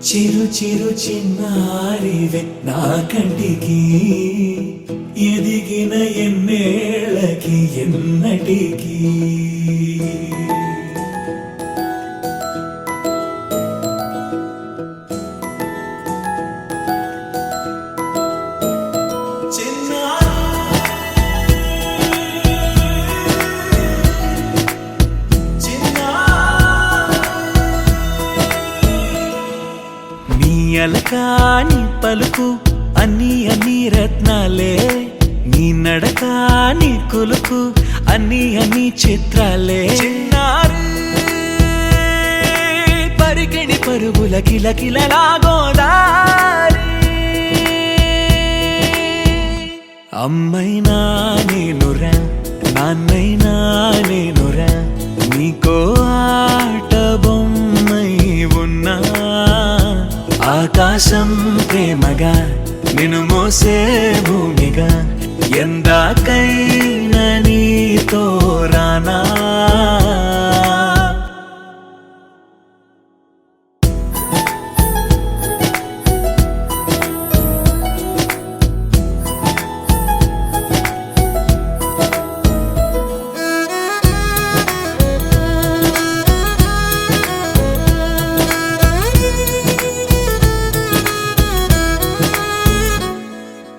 చిరు చిరు చిన్నారివే నా కంటికి ఎదిగిన ఎన్నేళ్ళకి ఎన్నటికి అలకాని పలుకు అన్ని అన్ని రత్నాలే నీ నడక నీ కులుకు అన్ని అన్ని చిత్రాలే చిన్నారు పరికిణి పరుగుల కిలకిలలా గోదారి అమ్మైనా నేనురా నాన్నైనా నేనురా నీకో ఆట బొమ్మై ఉన్నా ఆకాశం ప్రేమగా నిన్ను మోసే భూమిగా ఎందాకైనా నీతో రానా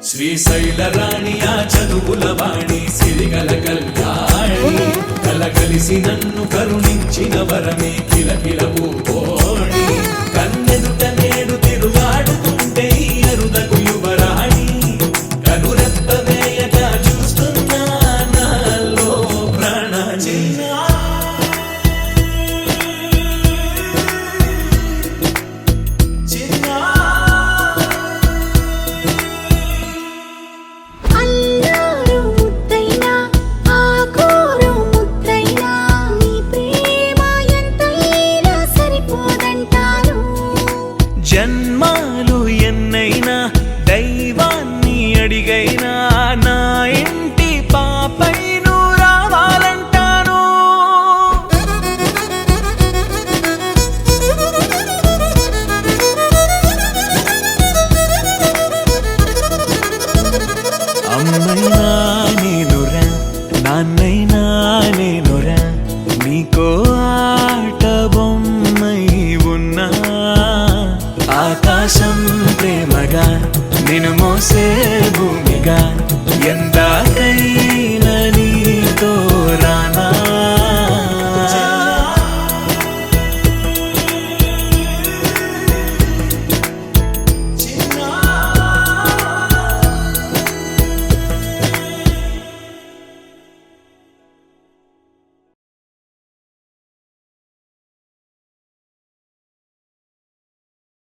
శ్రీశైల రాణి ఆ చదువుల వాణి సిరిగల కళ్యాణి కలగలిసి నన్ను కరుణించిన వరమే కిలకిల పూకోణి కన్నెదుట నేడు తిరుగాడుతుంటే అరుదకు యువరాణి కనురెప్ప వేయక చూస్తున్నా నాలో ప్రాణ జన్మాలు ఎన్నైనా దైవాన్ని అడిగైనా నా ఇంటి పాపై నువ్వు రావాలంటాను అమ్మైనా నేనురా నాన్నైనా నేనురా నీకో ఆట బొమ్మై ఉన్నా ఆకాశం ప్రేమగా నిన్ను మోసే భూమిగా ఎందాకై